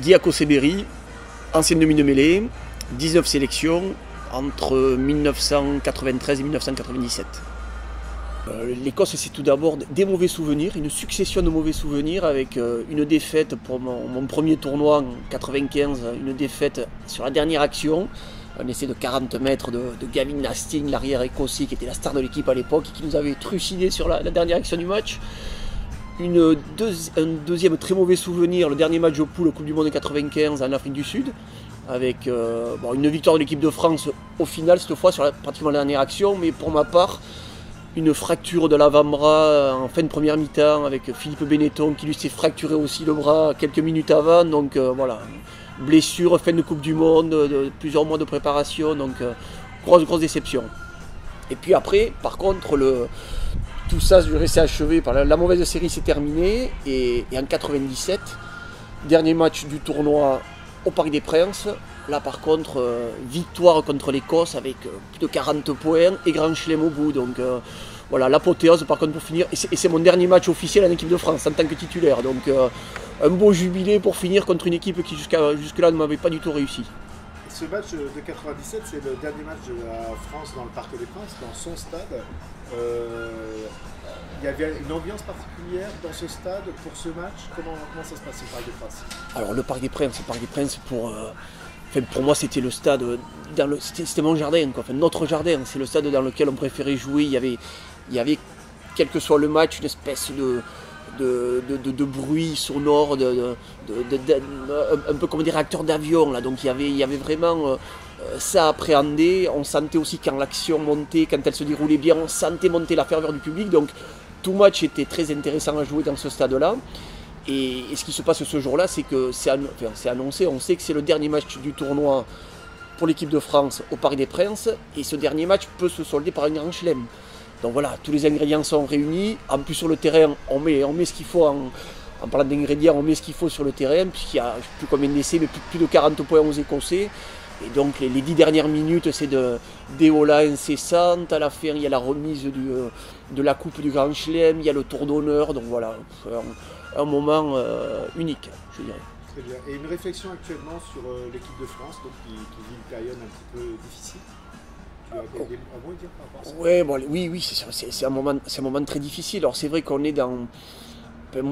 Diako Seberi, ancienne demi de mêlée, 19 sélections entre 1993 et 1997. L'Écosse, c'est tout d'abord des mauvais souvenirs, une succession de mauvais souvenirs avec une défaite pour mon premier tournoi en 95, une défaite sur la dernière action, un essai de 40 mètres de Gavin Lasting, l'arrière écossais qui était la star de l'équipe à l'époque et qui nous avait trucidé sur la dernière action du match. Un deuxième très mauvais souvenir, le dernier match au pool, Coupe du Monde 95 en Afrique du Sud, avec une victoire de l'équipe de France au final, cette fois sur pratiquement la dernière action, mais pour ma part, une fracture de l'avant-bras en fin de première mi-temps avec Philippe Benetton qui lui s'est fracturé aussi le bras quelques minutes avant. Donc voilà, blessure, fin de Coupe du Monde, plusieurs mois de préparation, donc grosse déception. Et puis après, par contre, tout ça s'est achevé par la mauvaise série s'est terminée et en 97, dernier match du tournoi au Parc des Princes. Là par contre, victoire contre l'Écosse avec plus de 40 points et grand chelem au bout. Donc voilà, l'apothéose par contre pour finir. Et c'est mon dernier match officiel en équipe de France en tant que titulaire. Donc un beau jubilé pour finir contre une équipe qui jusque-là ne m'avait pas du tout réussi. Ce match de 97, c'est le dernier match de la France dans le Parc des Princes, dans son stade. Il y avait une ambiance particulière dans ce stade pour ce match. Comment ça se passe au Parc des Princes? Alors le Parc des Princes pour moi c'était le stade, c'était mon jardin, quoi. Enfin, notre jardin, c'est le stade dans lequel on préférait jouer. Il y avait quel que soit le match, une espèce de bruit sonore, un peu comme des réacteurs d'avion là. Donc il y avait vraiment ça à appréhender. On sentait aussi quand l'action montait, quand elle se déroulait bien, on sentait monter la ferveur du public. Donc tout match était très intéressant à jouer dans ce stade là. Et ce qui se passe ce jour-là, c'est que c'est annoncé, on sait que c'est le dernier match du tournoi pour l'équipe de France au Parc des Princes, et ce dernier match peut se solder par un grand chelem. Donc voilà, tous les ingrédients sont réunis. En plus sur le terrain, on met ce qu'il faut, en parlant d'ingrédients, on met ce qu'il faut sur le terrain, puisqu'il y a, je ne sais plus combien d'essais, mais plus de 40 points aux Écossais. Et donc les 10 dernières minutes, c'est des holas incessantes. À la fin, il y a la remise de la coupe du Grand Chelem, il y a le tour d'honneur. Donc voilà, un moment unique, je dirais. Très bien. Et une réflexion actuellement sur l'équipe de France, donc, qui vit une période un petit peu difficile. Tu as des mots à dire par rapport à ça? Oui, c'est un moment très difficile. Alors c'est vrai qu'on est dans...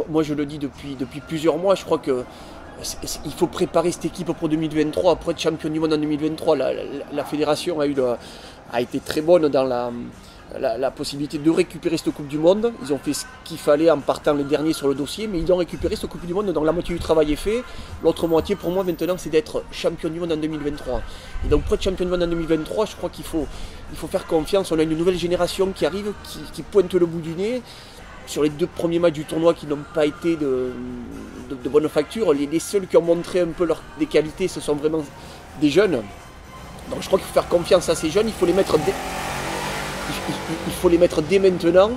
Moi je le dis depuis plusieurs mois, je crois que il faut préparer cette équipe pour 2023, pour être champion du monde en 2023. La fédération a été très bonne dans la possibilité de récupérer cette Coupe du Monde. Ils ont fait ce qu'il fallait en partant les derniers sur le dossier, mais ils ont récupéré cette Coupe du Monde, donc la moitié du travail est fait. L'autre moitié pour moi maintenant c'est d'être champion du monde en 2023. Et donc pour être champion du monde en 2023, je crois qu'il faut faire confiance. On a une nouvelle génération qui arrive, qui pointe le bout du nez. Sur les 2 premiers matchs du tournoi qui n'ont pas été de bonne facture, les seuls qui ont montré un peu des qualités, ce sont vraiment des jeunes. Donc je crois qu'il faut faire confiance à ces jeunes, il faut les mettre dès maintenant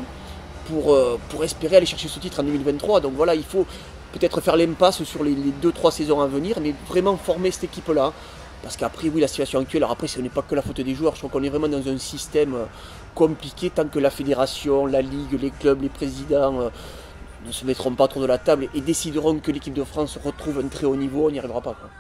pour espérer aller chercher ce titre en 2023. Donc voilà, il faut peut-être faire l'impasse sur les 2-3 saisons à venir, mais vraiment former cette équipe-là. Parce qu'après, oui, la situation actuelle, alors après, ce n'est pas que la faute des joueurs, je crois qu'on est vraiment dans un système compliqué tant que la fédération, la ligue, les clubs, les présidents ne se mettront pas autour de la table et décideront que l'équipe de France retrouve un très haut niveau, on n'y arrivera pas, quoi.